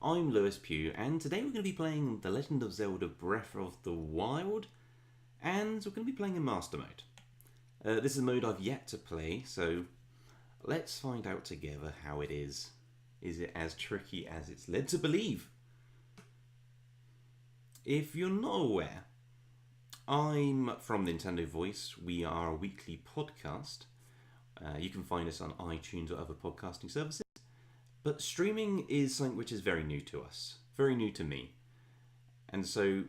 I'm Lewis Pugh, and today we're going to be playing The Legend of Zelda Breath of the Wild, and we're going to be playing in Master Mode. This is a mode I've yet to play, so let's find out together how it is. Is it as tricky as it's led to believe? If you're not aware, I'm from Nintendo Voice. We are a weekly podcast. You can find us on iTunes or other podcasting services. But streaming is something which is very new to us, very new to me. And so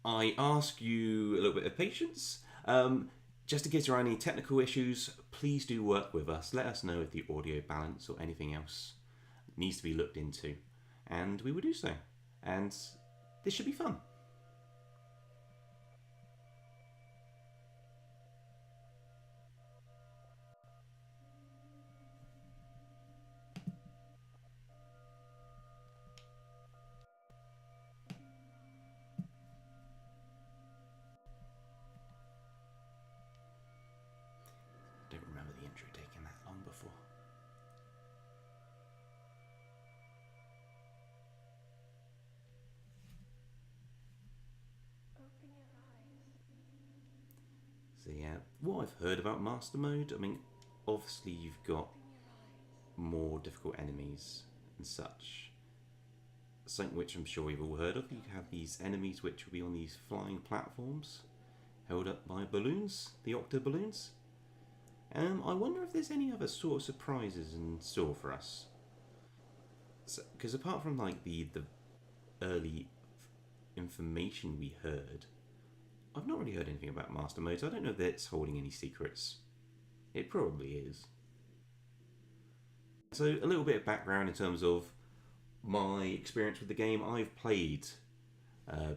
I ask you a little bit of patience. Just in case there are any technical issues, please do work with us. Let us know if the audio balance or anything else needs to be looked into. And we will do so. And this should be fun. Don't remember the intro taking that long before. Open your eyes. So yeah, what I've heard about Master Mode, I mean, obviously you've got Open your eyes. more difficult enemies and such. Something which I'm sure we've all heard of. You have these enemies which will be on these flying platforms held up by balloons, the octo balloons. I wonder if there's any other sort of surprises in store for us. Because apart from like the early information we heard, I've not really heard anything about Master Mode, so I don't know if it's holding any secrets. It probably is. So a little bit of background in terms of my experience with the game. I've played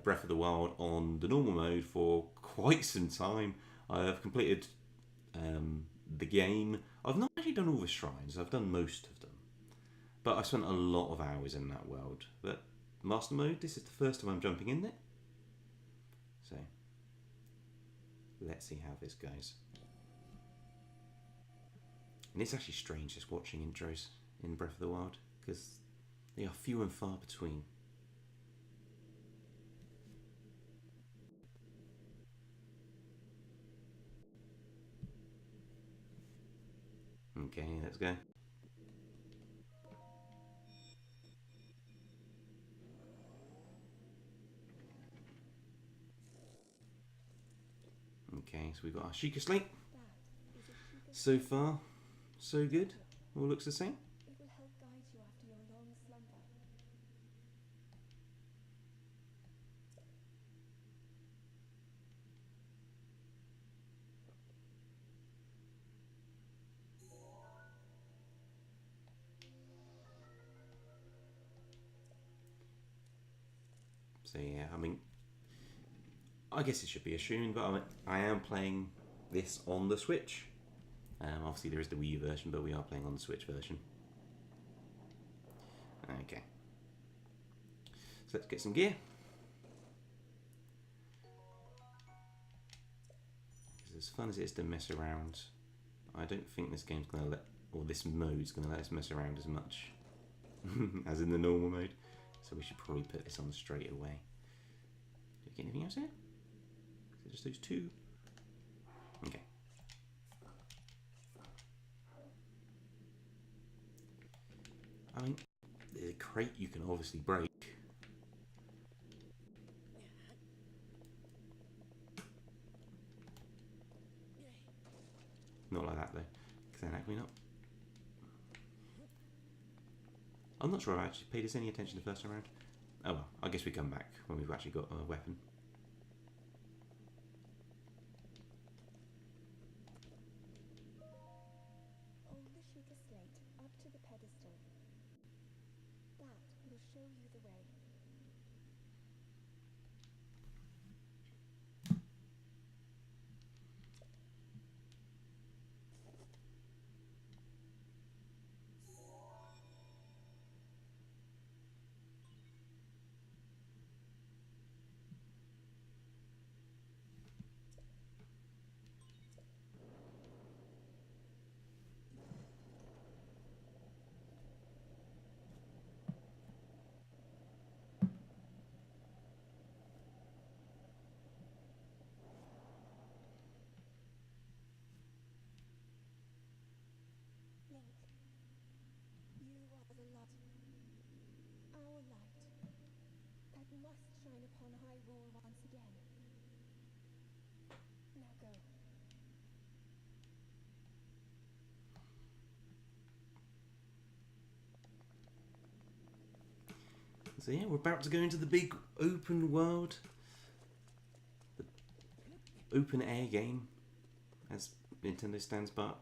Breath of the Wild on the normal mode for quite some time. I've completed the game. I've not actually done all the shrines. I've done most of them. But I spent a lot of hours in that world. But Master Mode, this is the first time I'm jumping in it. So, let's see how this goes. And it's actually strange just watching intros in Breath of the Wild, because they are few and far between. Okay, let's go. Okay, so we've got our Sheikah Slate. That is a Sheikah. So far, so good. All looks the same. It will help guide you after your long slumber. So yeah, I mean, I guess it should be assumed, but I am playing this on the Switch. Obviously there is the Wii U version, but we are playing on the Switch version. Okay. So let's get some gear. As fun as it is to mess around, I don't think this game's going to let, or this mode's going to let us mess around as much as in the normal mode. So we should probably put this on straight away. Do we get anything else here? Is it just those two? Okay. I mean, the crate you can obviously break. Not like that though, because then that clean up. I'm not sure I actually paid us any attention the first time around. Oh well, I guess we come back when we've actually got a weapon. Hold the Sheikah slate up to the pedestal. That will show you the way. must shine upon Hyrule once again. Now go. So yeah, we're about to go into the big open world, the open air game, as Nintendo stands, but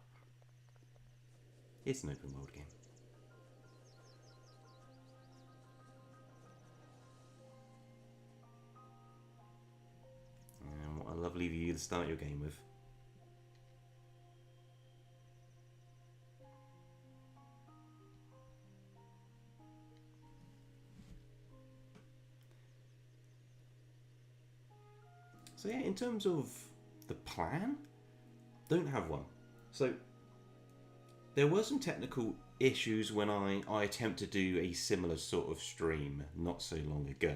it's an open world game. And what a lovely view to start your game with. So yeah, in terms of the plan, don't have one. So there were some technical issues when I attempted to do a similar sort of stream not so long ago.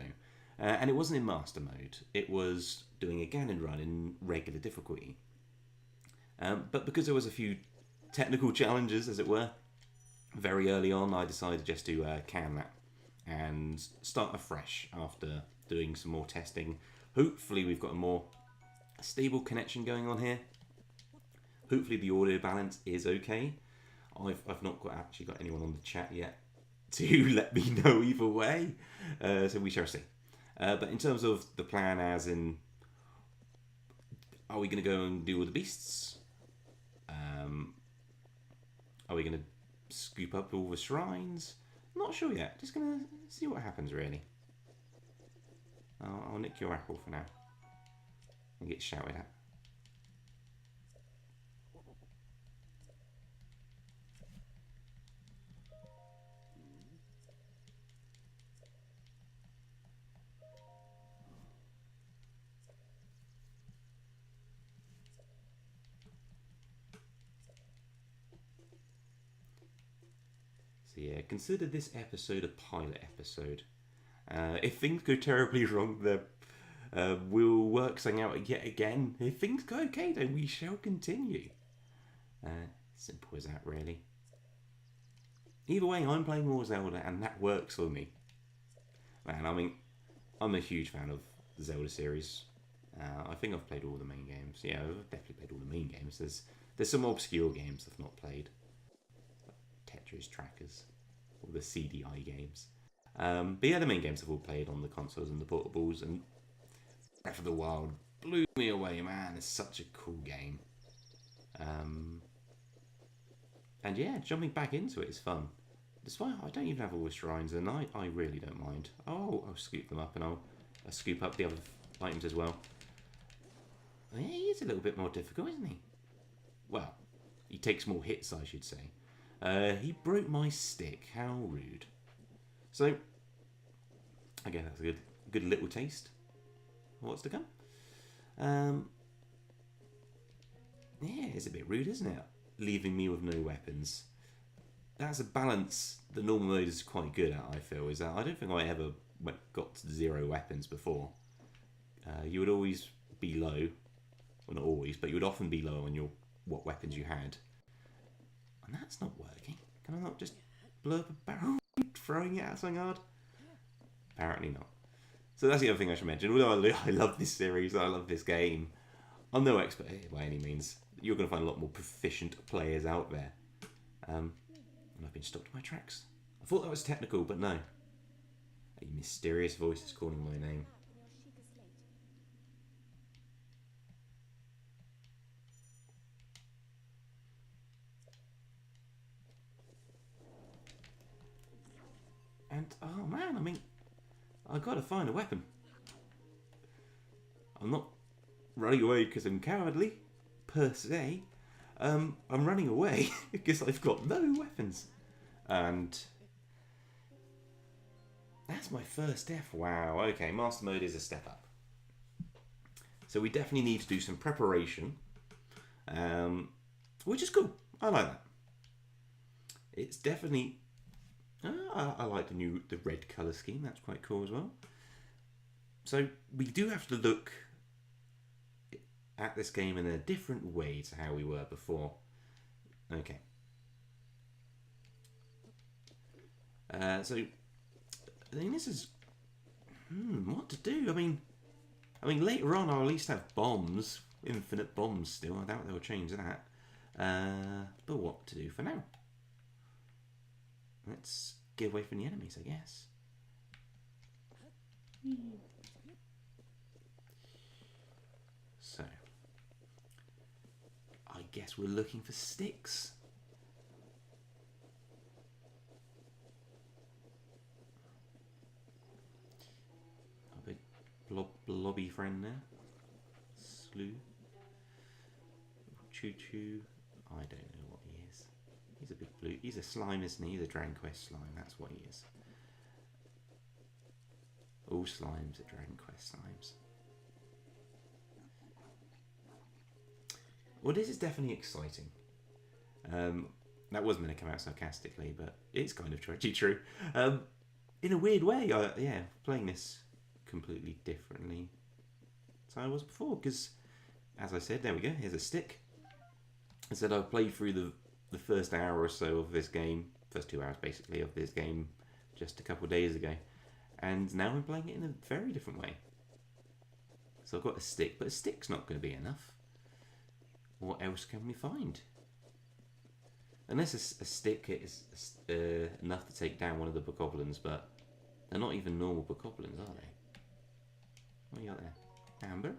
And it wasn't in master mode. It was doing a Ganon run in regular difficulty. But because there was a few technical challenges, as it were, very early on, I decided just to can that and start afresh after doing some more testing. Hopefully we've got a more stable connection going on here. Hopefully the audio balance is okay. I've not actually got anyone on the chat yet to let me know either way, so we shall see. But in terms of the plan, as in, are we going to go and do all the beasts? Are we going to scoop up all the shrines? Not sure yet. Just going to see what happens, really. I'll nick your apple for now and get shouted at. So yeah, consider this episode a pilot episode. If things go terribly wrong, we'll work something out yet again. If things go okay, then we shall continue. Simple as that, really. Either way, I'm playing more Zelda, and that works for me. Man, I mean, I'm a huge fan of the Zelda series. I think I've played all the main games. Yeah, I've definitely played all the main games. There's some obscure games I've not played. Tetris Trackers, or the CDI games. But yeah, the main games I've all played on the consoles and the portables, and Breath of the Wild blew me away, man. It's such a cool game. And yeah, jumping back into it is fun. Despite I don't even have all the shrines, and I really don't mind. Oh, I'll scoop them up, and I'll scoop up the other items as well. Yeah, he is a little bit more difficult, isn't he? Well, he takes more hits, I should say. He broke my stick. How rude. So, again, that's a good little taste of what's to come. Yeah, it's a bit rude, isn't it? Leaving me with no weapons. That's a balance the normal mode is quite good at, I feel. Is that I don't think I ever got to 0 weapons before. You would always be low. Well, not always, but you would often be low on what weapons you had. And that's not working. Can I not just blow up a barrel throwing it at something hard? Apparently not. So that's the other thing I should mention. Although I love this series, I love this game, I'm no expert here by any means. You're going to find a lot more proficient players out there. And I've been stopped in my tracks. I thought that was technical, but no. A mysterious voice is calling my name. And, oh man, I mean, I've got to find a weapon. I'm not running away because I'm cowardly, per se. I'm running away because I've got no weapons. And that's my first death. Wow, okay, Master Mode is a step up. So we definitely need to do some preparation, which is cool. I like that. It's definitely... I like the red colour scheme. That's quite cool as well. So we do have to look at this game in a different way to how we were before. Okay. So I think this is... What to do? I mean, later on I'll at least have bombs, infinite bombs still. I doubt they'll change that. But what to do for now? Let's get away from the enemies, I guess. So, I guess we're looking for sticks. A big blobby friend there. Slew. Choo choo. I don't know what he is. He's a big blue. He's a slime, isn't he? He's a Dragon Quest slime. That's what he is. All slimes are Dragon Quest slimes. Well, this is definitely exciting. That was meant to come out sarcastically, but it's kind of actually true. In a weird way, yeah, playing this completely differently to I was before. Because, as I said, there we go. Here's a stick. I said I've played through the first hour or so of this game, first 2 hours basically of this game, just a couple of days ago, and now I'm playing it in a very different way. So I've got a stick, but a stick's not going to be enough. What else can we find? Unless a stick is enough to take down one of the bokoblins, but they're not even normal bokoblins, are they? What you got there? Amber?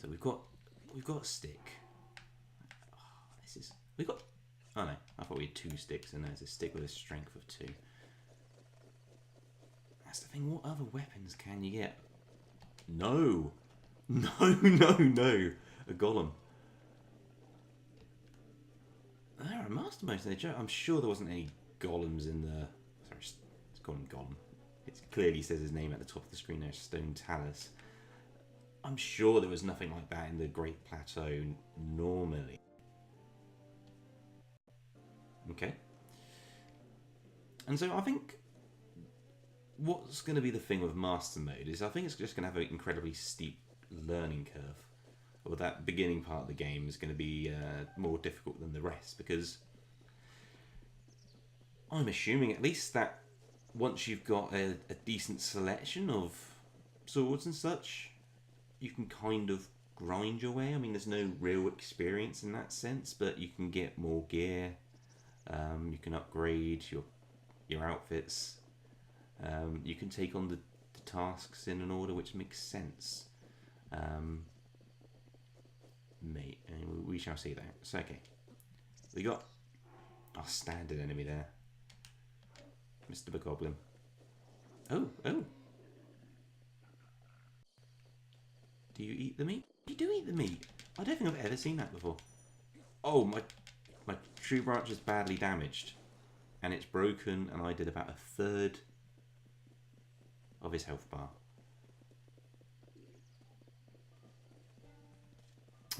So we've got a stick. Oh no, I thought we had 2 sticks, and there's a stick with a strength of 2. That's the thing. What other weapons can you get? No, no, no. A golem. There are master modes in the joke. I'm sure there wasn't any golems in the. Sorry, let's call him Golem. It clearly says his name at the top of the screen there, Stone Talus. I'm sure there was nothing like that in the Great Plateau normally. Okay. And so I think what's going to be the thing with Master Mode is I think it's just going to have an incredibly steep learning curve. Or that beginning part of the game is going to be more difficult than the rest, because I'm assuming at least that once you've got a decent selection of swords and such, you can kind of grind your way. I mean, there's no real experience in that sense, but you can get more gear. You can upgrade your outfits. You can take on the tasks in an order which makes sense. Mate, and we shall see that. So, okay. We got our standard enemy there. Mr. Bokoblin. Oh. Do you eat the meat? You do eat the meat. I don't think I've ever seen that before. Oh, my tree branch is badly damaged. And it's broken, and I did about 1/3 of his health bar.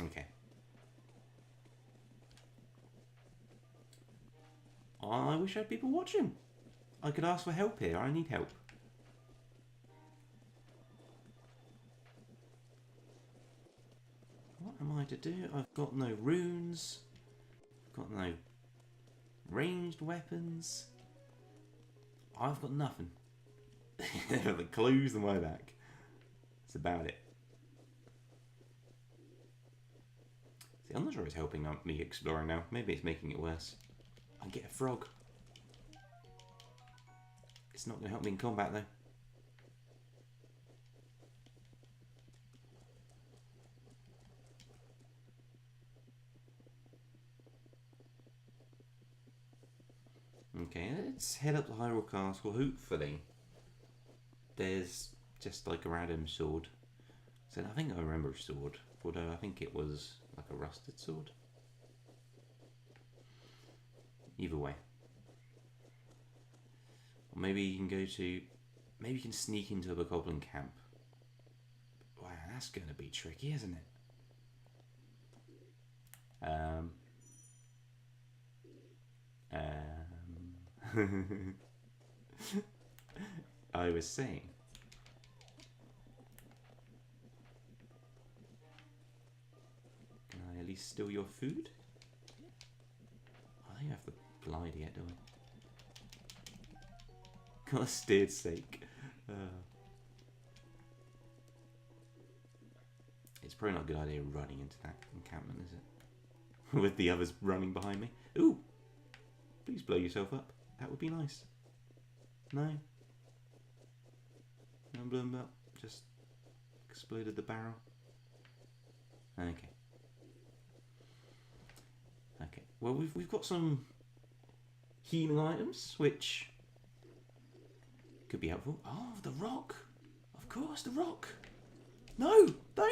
Okay. I wish I had people watching. I could ask for help here. I need help. What am I to do? I've got no runes. I've got no ranged weapons. I've got nothing. The clues on my back. That's about it. See, I'm not sure it's helping me exploring now. Maybe it's making it worse. I get a frog. It's not going to help me in combat though. Okay, let's head up to Hyrule Castle. Hopefully there's just like a random sword. So I think I remember a sword, although I think it was like a rusted sword. Either way. Or maybe you can go to... Maybe you can sneak into a Bokoblin camp. Wow, that's going to be tricky, isn't it? I was saying. Can I at least steal your food? I don't have to glide yet, do I? God's steered sake. It's probably not a good idea running into that encampment, is it? With the others running behind me. Ooh! Please blow yourself up. That would be nice. No? No, blew him up. Just exploded the barrel. Okay. Okay. Well, we've got some healing items, which could be helpful. Oh, the rock! Of course, the rock! No! No!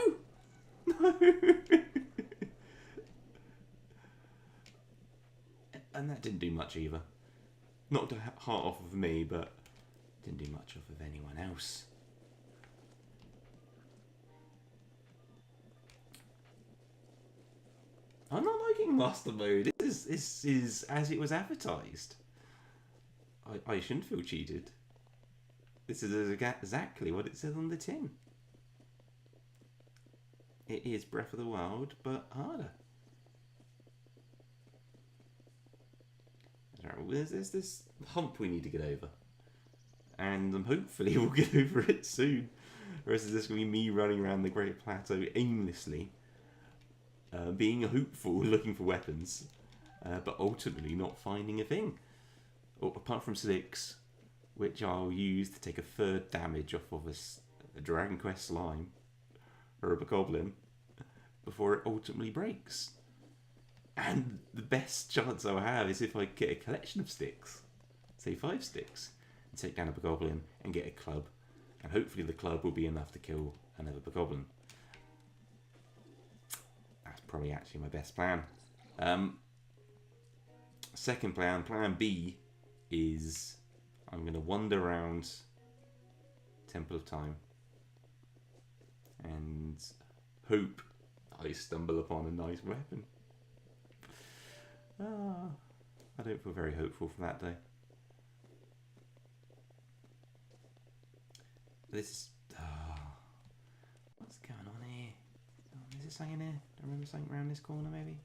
No! And that didn't do much either. Knocked a heart off of me, but didn't do much off of anyone else. I'm not liking Master Mode. This is as it was advertised. I shouldn't feel cheated. This is exactly what it says on the tin. It is Breath of the Wild, but harder. There's this hump we need to get over. And hopefully we'll get over it soon. Or else is this going to be me running around the Great Plateau aimlessly. Being hopeful, looking for weapons. But ultimately not finding a thing. Apart from sticks, which I'll use to take a third damage off of a Dragon Quest slime. Or a bokoblin. Before it ultimately breaks. And the best chance I'll have is if I get a collection of sticks, say 5 sticks, and take down a bokoblin and get a club, and hopefully the club will be enough to kill another bokoblin. That's probably actually my best plan. Second plan B, is I'm going to wander around Temple of Time and hope I stumble upon a nice weapon. I don't feel very hopeful for that day. This is... what's going on here? Is it something in here? I remember something around this corner maybe?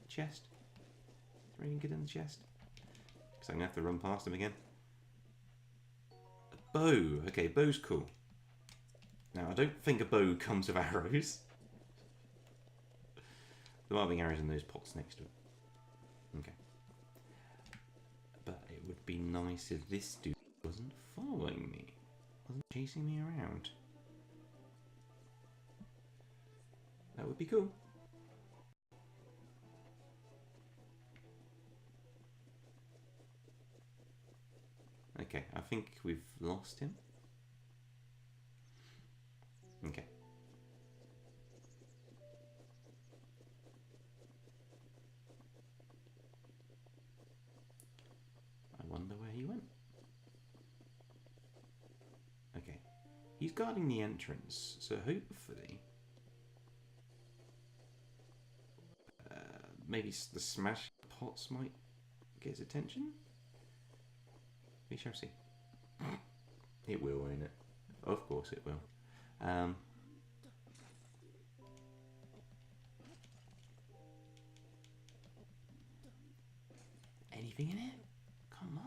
Chest? Is there anything good in the chest? Because I'm going to have to run past him again. A bow. Okay, bow's cool. Now, I don't think a bow comes with arrows. There might be arrows in those pots next to it. Okay. But it would be nice if this dude wasn't following me. Wasn't chasing me around. That would be cool. Okay, I think we've lost him. Okay. I wonder where he went. Okay. He's guarding the entrance, so hopefully... maybe the smash pots might get his attention? We shall see. It will, won't it? Of course it will. Anything in it? Come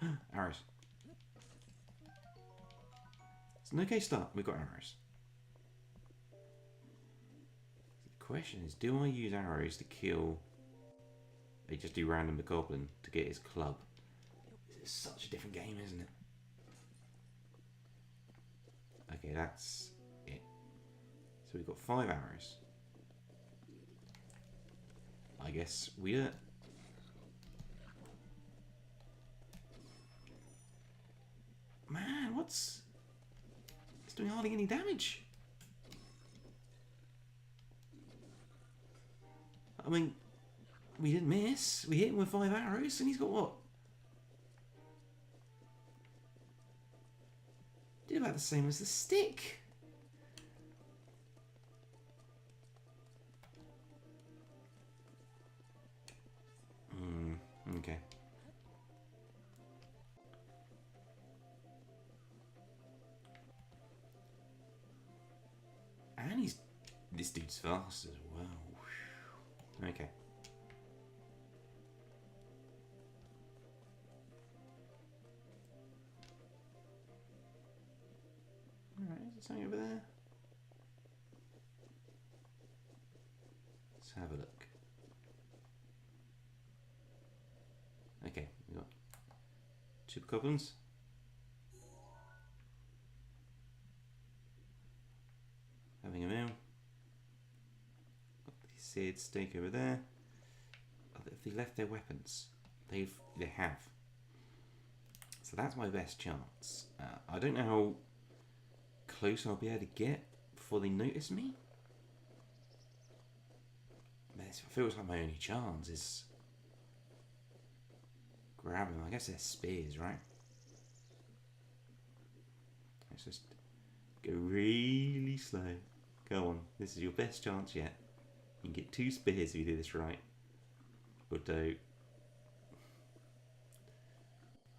on. Arrows. It's an okay start. We've got arrows. The question is, do I use arrows to kill... They just do random bokoblin to get his club? This is such a different game, isn't it? Okay, that's it. So we've got 5 arrows. I guess we don't... Man, what's... It's doing hardly any damage. I mean, we didn't miss. We hit him with 5 arrows and he's got what? Did about the same as the stick. Okay. He's fast as well. Okay. Alright, is there something over there? Let's have a look. Okay, we got two goblins. Having a meal. Got the seared steak over there. Have they left their weapons? They have. So that's my best chance. I don't know how close I'll be able to get before they notice me. This feels like my only chance is grab them. I guess they're spears, right? Let's just go really slow. Go on. This is your best chance yet. You can get 2 spears if you do this right. But don't.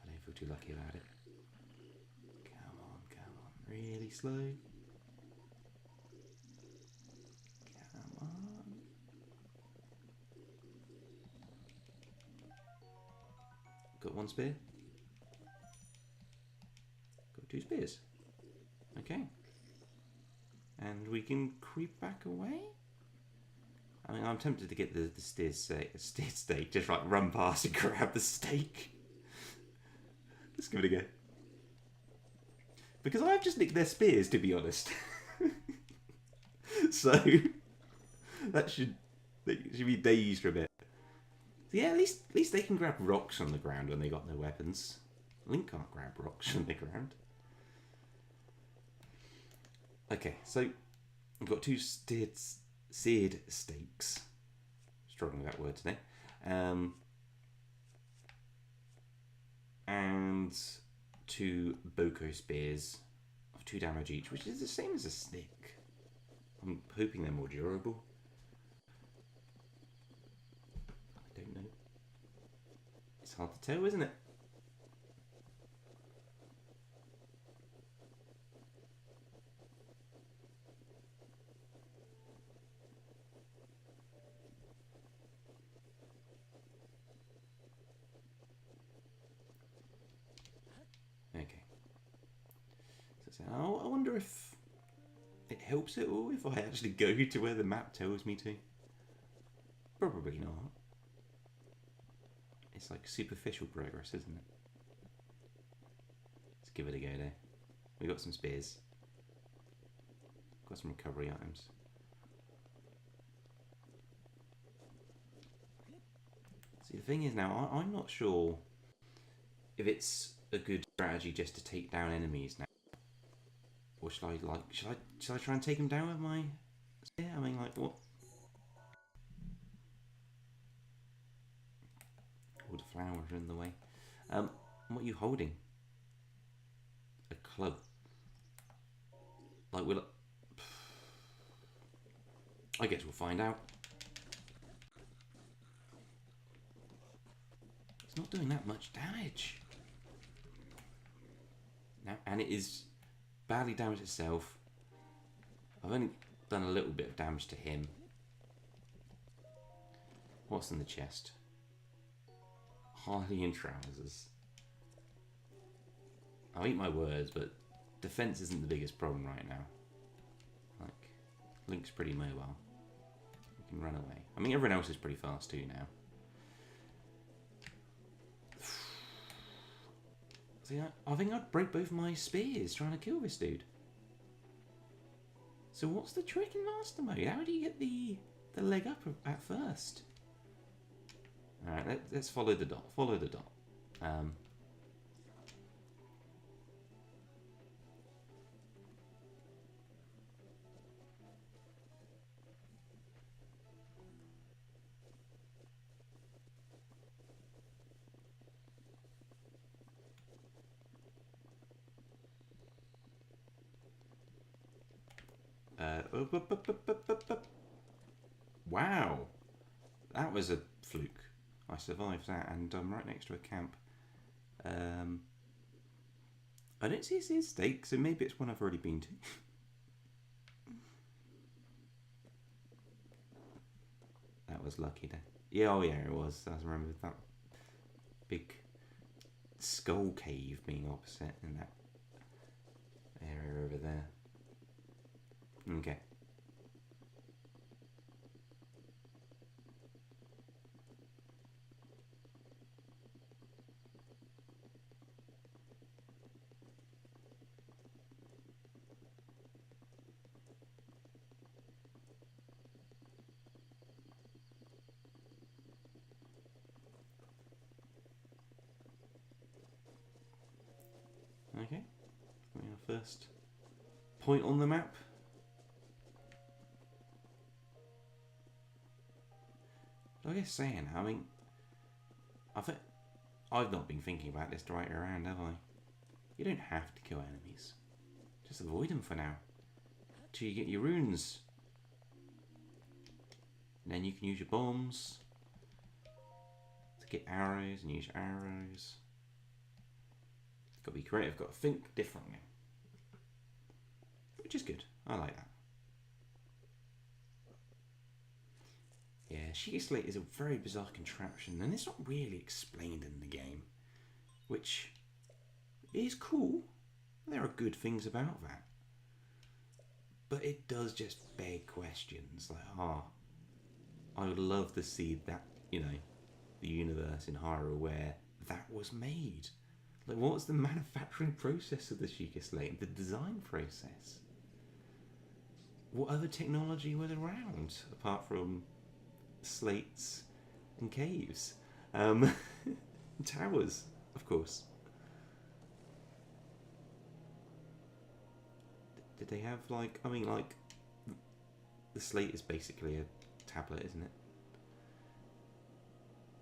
I don't feel too lucky about it. Come on, come on. Really slow. Come on. Got 1 spear. Got 2 spears. Okay. And we can creep back away? I mean, I'm tempted to get the steer steak, just like run past and grab the steak. Let's give it a go. Because I've just nicked their spears, to be honest. So, that should be dazed for a bit. So yeah, at least they can grab rocks on the ground when they got no weapons. Link can't grab rocks on the ground. Okay, so we've got 2 seared steaks. Struggling with that word today. And 2 Boko spears of 2 damage each, which is the same as a stick. I'm hoping they're more durable. I don't know. It's hard to tell, isn't it? Okay. So I wonder if it helps at all if I actually go to where the map tells me to. Probably not. It's like superficial progress, isn't it? Let's give it a go there. We got some spears. Got some recovery items. See, the thing is now, I'm not sure if it's a good strategy just to take down enemies now. Or should I try and take them down with my spear? I mean, like, what? All the flowers are in the way. What are you holding? A club. Like, will it... I guess we'll find out. It's not doing that much damage. Now, and it is badly damaged itself. I've only done a little bit of damage to him. What's in the chest? Harley and trousers. I'll eat my words, but defense isn't the biggest problem right now. Like, Link's pretty mobile. He can run away. I mean, everyone else is pretty fast too now. See, I think I'd break both my spears trying to kill this dude. So what's the trick in Master Mode? How do you get the leg up at first? Alright, let's follow the dot. Follow the dot. Wow, that was a fluke. I survived that, and I'm right next to a camp. I don't see a steak, so maybe it's one I've already been to. That was lucky then. Yeah, oh yeah, it was. I remember that big skull cave being opposite in that area over there. Okay. Okay. Our first point on the map. I guess saying, I mean, I've not been thinking about this the right around, have I? You don't have to kill enemies. Just avoid them for now. Till you get your runes. And then you can use your bombs to get arrows and use your arrows. Got to be creative, got to think differently. Which is good. I like that. Yeah, Sheikah Slate is a very bizarre contraption, and it's not really explained in the game, which is cool. There are good things about that. But it does just beg questions, like, I would love to see that, you know, the universe in Hyrule where that was made. Like, what was the manufacturing process of the Sheikah Slate? The design process? What other technology was around, apart from slates and caves? Towers, of course. Did they have, like, I mean, like, the slate is basically a tablet, isn't it?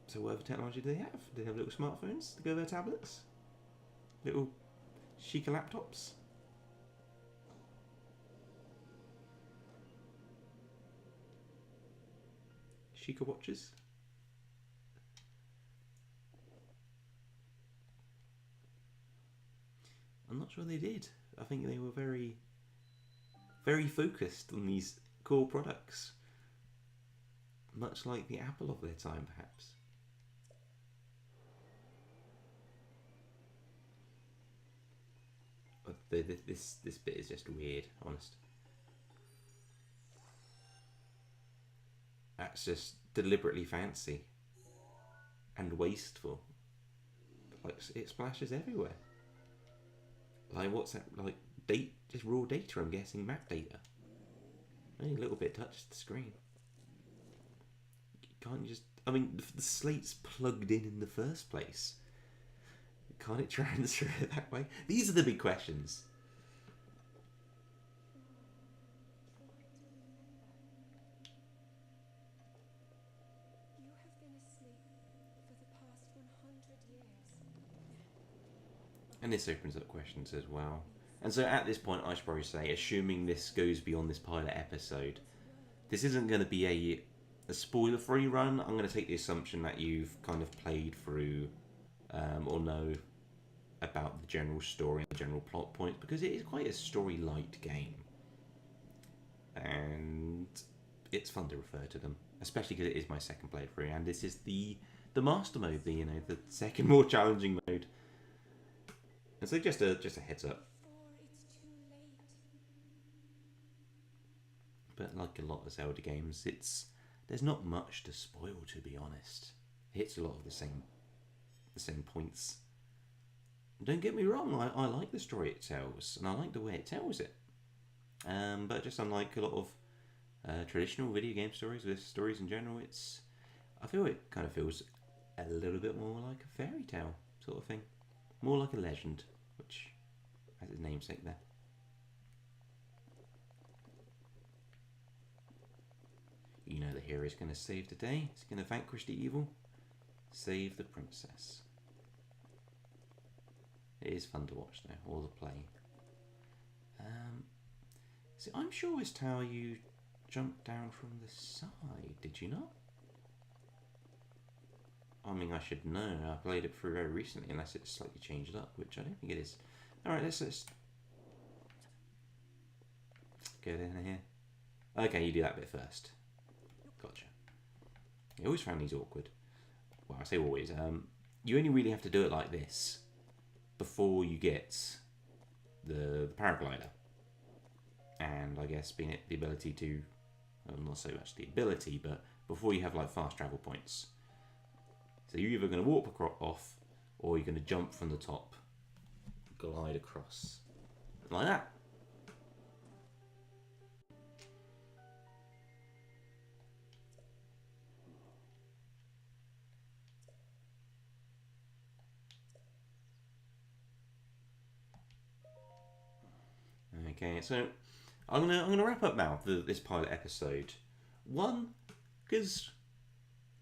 So what other technology do they have? Do they have little smartphones to go with their tablets? Little Sheikah laptops? Sheikah watches? I'm not sure they did. I think they were very, very focused on these core products. Much like the Apple of their time, perhaps. This bit is just weird, honest. That's just deliberately fancy and wasteful. Like, it splashes everywhere. Like, what's that? Like, just raw data, I'm guessing, map data. Only a little bit touches the screen. Can't you just... I mean, the slate's plugged in the first place. Can't it transfer it that way? These are the big questions. You have been asleep for the past 100 years. And this opens up questions as well. And so at this point, I should probably say, assuming this goes beyond this pilot episode, this isn't going to be a spoiler-free run. I'm going to take the assumption that you've kind of played through or know about the general story and the general plot points, because it is quite a story-light game. And it's fun to refer to them, especially because it is my second playthrough, and this is the master mode, the second more challenging mode. And so just a heads up. Before it's too late. But like a lot of Zelda games, there's not much to spoil, to be honest. It hits a lot of the same points. Don't get me wrong, I like the story it tells, and I like the way it tells it. But just unlike a lot of traditional video game stories, with stories in general, I feel it kind of feels a little bit more like a fairy tale sort of thing. More like a legend, which has its namesake there. You know the hero's going to save the day. He's going to vanquish the evil. Save the princess. It is fun to watch though, all the play. See, I'm sure this tower you jumped down from the side, did you not? I mean, I should know. I played it through very recently, unless it's slightly changed up, which I don't think it is. Alright, let's get in here. Okay, you do that bit first. Gotcha. I always found these awkward. Well, I say always. You only really have to do it like this before you get the paraglider. And I guess being it the ability to, well, not so much the ability, but before you have like fast travel points. So you're either going to warp off, or you're going to jump from the top, glide across, like that. Okay, so I'm gonna wrap up now this pilot episode. One, because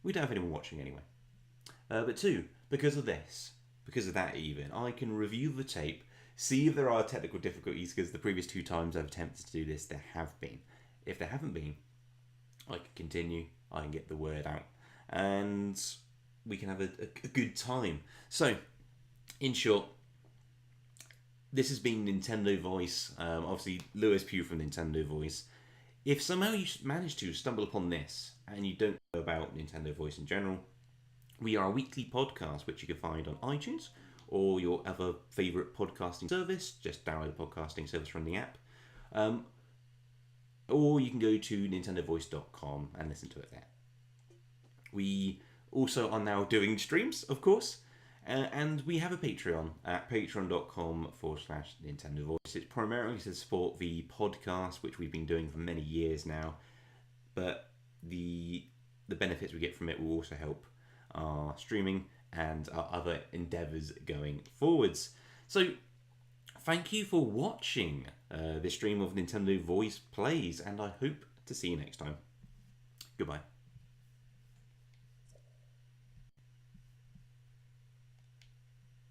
we don't have anyone watching anyway. But two, because of this, because of that even, I can review the tape, see if there are technical difficulties, because the previous 2 times I've attempted to do this, there have been. If there haven't been, I can continue, I can get the word out, and we can have a good time. So, in short, this has been Nintendo Voice, obviously Lewis Pugh from Nintendo Voice. If somehow you manage to stumble upon this, and you don't know about Nintendo Voice in general, we are a weekly podcast which you can find on iTunes or your other favourite podcasting service. Just download the podcasting service from the app. Or you can go to nintendovoice.com and listen to it there. We also are now doing streams, of course. And we have a Patreon at patreon.com/Nintendo Voice. It's primarily to support the podcast, which we've been doing for many years now. But the benefits we get from it will also help our streaming and our other endeavours going forwards. So, thank you for watching this stream of Nintendo Voice Plays, and I hope to see you next time. Goodbye.